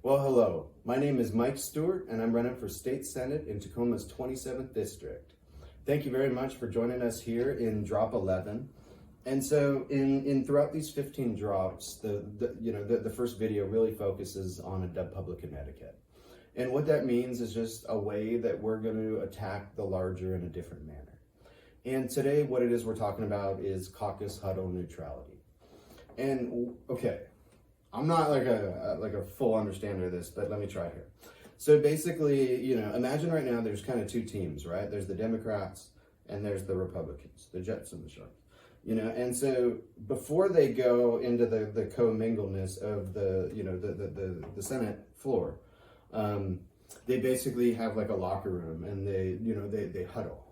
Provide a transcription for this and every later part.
Well, hello. My name is Mike Stewart, and I'm running for State Senate in Tacoma's 27th District. Thank you very much for joining us here in Drop 11. And so, in throughout these 15 drops, the first video really focuses on a dub Publican etiquette. And what that means is just a way that we're going to attack the larger in a different manner. And today, what it is we're talking about is Caucus Huddle Neutrality. And okay, I'm not like a full understander of this, but let me try here. So basically, imagine right now there's kind of two teams, right? There's the Democrats and there's the Republicans, the Jets and the Sharks. And so before they go into the commingleness of the Senate floor, they basically have like a locker room and they huddle.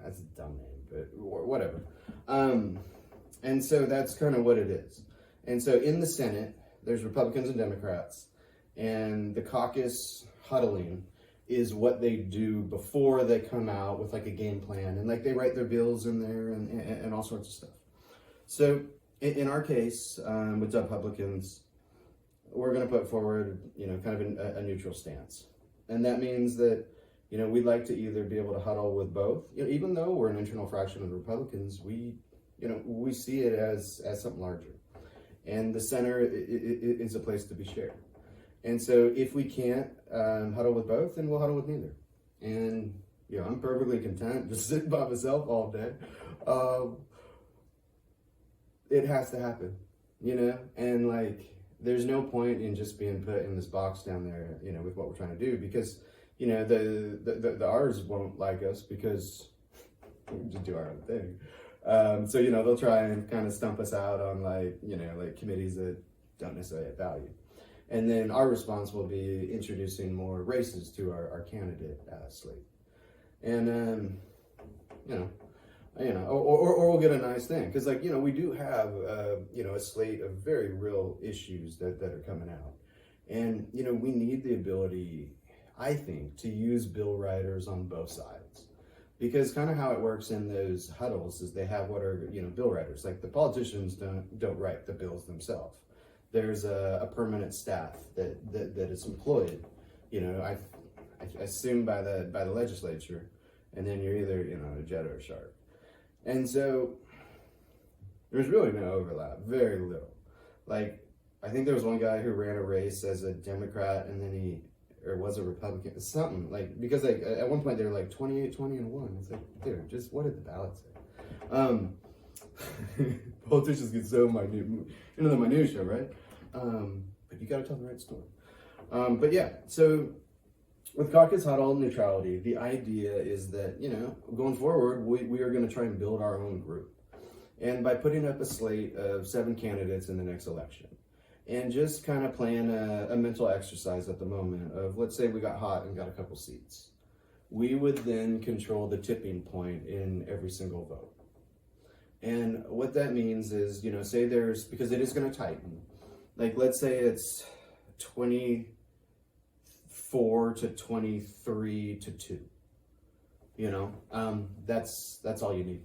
That's a dumb name, but whatever. And so that's kind of what it is. And so in the Senate, there's Republicans and Democrats, and the caucus huddling is what they do before they come out with like a game plan, and like they write their bills in there and all sorts of stuff. So in our case, with Republicans, we're going to put forward, kind of a neutral stance. And that means that, we'd like to either be able to huddle with both, even though we're an internal fraction of the Republicans, we see it as something larger. And the center is a place to be shared. And so if we can't huddle with both, then we'll huddle with neither. And, I'm perfectly content just sitting by myself all day. It has to happen, and like, there's no point in just being put in this box down there, with what we're trying to do, because, the R's won't like us because we just do our own thing. So, they'll try and kind of stump us out on like committees that don't necessarily have value. And then our response will be introducing more races to our candidate slate. And, or we'll get a nice thing. Cause we do have, a slate of very real issues that are coming out. And, we need the ability, I think, to use bill writers on both sides. Because kind of how it works in those huddles is they have what are, bill writers. Like the politicians don't write the bills themselves. There's a permanent staff that is employed, I assume by the legislature, and then you're either, a jet or a shark. And so there's really no overlap, very little. Like, I think there was one guy who ran a race as a Democrat and then or was a Republican, something like, because like at one point they were like 28, 20, and 1. It's like, dude, just what did the ballot say? Politicians get so minute, into the minutia, right? But you gotta tell the right story. But yeah, so with Caucus Huddle Neutrality, the idea is that, going forward, we are gonna try and build our own group. And by putting up a slate of 7 candidates in the next election, and just kind of playing a mental exercise at the moment of, let's say we got hot and got a couple seats. We would then control the tipping point in every single vote. And what that means is, say there's, because it is going to tighten, like let's say it's 24 to 23 to 2, that's all you need.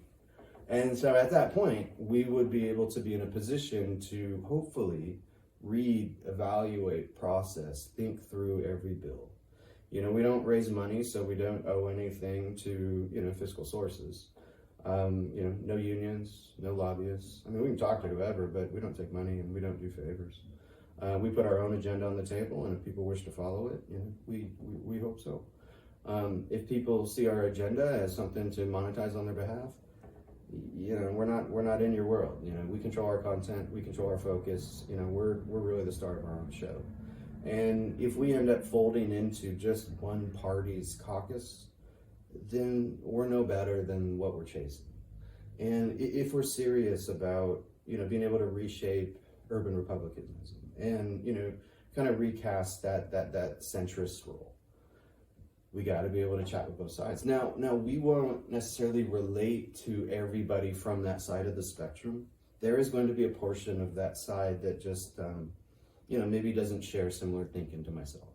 And so at that point, we would be able to be in a position to hopefully read, evaluate, process, think through every bill. We don't raise money, so we don't owe anything to, fiscal sources. No unions, no lobbyists. I mean, we can talk to whoever, but we don't take money and we don't do favors. We put our own agenda on the table, and if people wish to follow it, we hope so. If people see our agenda as something to monetize on their behalf, we're not in your world. We control our content, we control our focus. We're really the star of our own show. And if we end up folding into just one party's caucus, then we're no better than what we're chasing. And if we're serious about, being able to reshape urban republicanism and, kind of recast that centrist role, we got to be able to chat with both sides. Now we won't necessarily relate to everybody from that side of the spectrum. There is going to be a portion of that side that just, maybe doesn't share similar thinking to myself.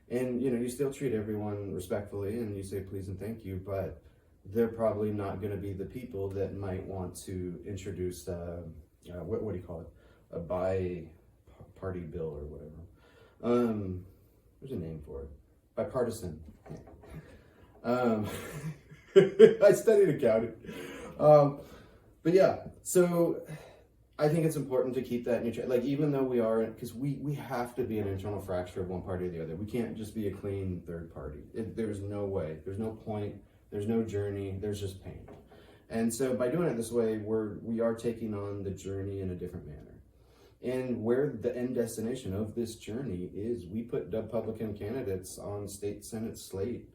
And, you still treat everyone respectfully and you say please and thank you, but they're probably not going to be the people that might want to introduce, what do you call it? A bi-party bill or whatever. There's a name for it. Bipartisan. I studied accounting. But yeah, so I think it's important to keep that neutral. Like, even though we are, because we have to be an internal fracture of one party or the other. We can't just be a clean third party. There's no way. There's no point. There's no journey. There's just pain. And so by doing it this way, we are taking on the journey in a different manner. And where the end destination of this journey is, we put Republican candidates on state Senate slate.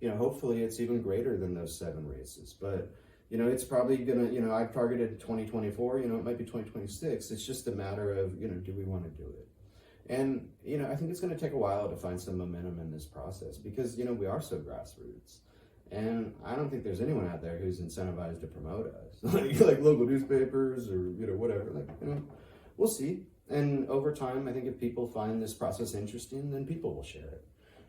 Hopefully it's even greater than those 7 races. But, it's probably gonna, I've targeted 2024, it might be 2026. It's just a matter of, do we want to do it? And, I think it's gonna take a while to find some momentum in this process because, we are so grassroots. And I don't think there's anyone out there who's incentivized to promote us, like local newspapers or, whatever, we'll see. And over time, I think if people find this process interesting, then people will share it.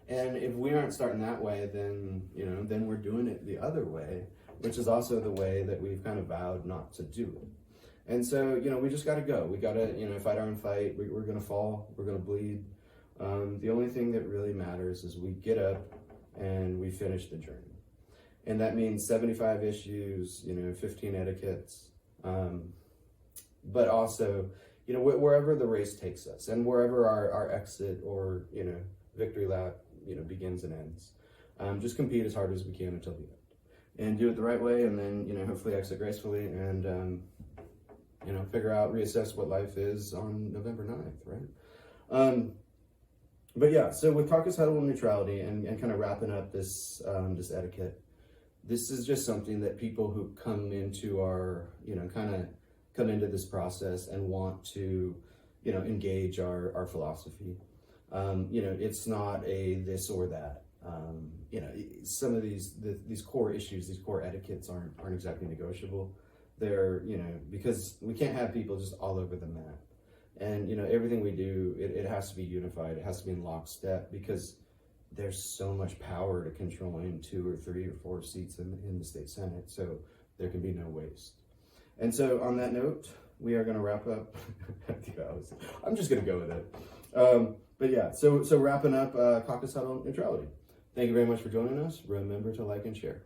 And if we aren't starting that way, then, then we're doing it the other way, which is also the way that we've kind of vowed not to do it. And so, we just got to go. We got to, fight our own fight. We're going to fall. We're going to bleed. The only thing that really matters is we get up and we finish the journey. And that means 75 issues, 15 etiquettes, but also, wherever the race takes us and wherever our exit or, victory lap, begins and ends. Just compete as hard as we can until the end. And do it the right way, and then, hopefully exit gracefully and, reassess what life is on November 9th, right? But yeah, so with Caucus Huddle Neutrality and kind of wrapping up this etiquette, this is just something that people who come into our, come into this process and want to, engage our philosophy. It's not a this or that. Some of these core issues, these core etiquettes aren't exactly negotiable. They're, because we can't have people just all over the map. And, everything we do, it has to be unified. It has to be in lockstep because there's so much power to controlling 2 or 3 or 4 seats in the state Senate. So there can be no waste. And so on that note, we are going to wrap up. I'm just going to go with it. But yeah, so wrapping up Caucus Huddle Neutrality. Thank you very much for joining us. Remember to like and share.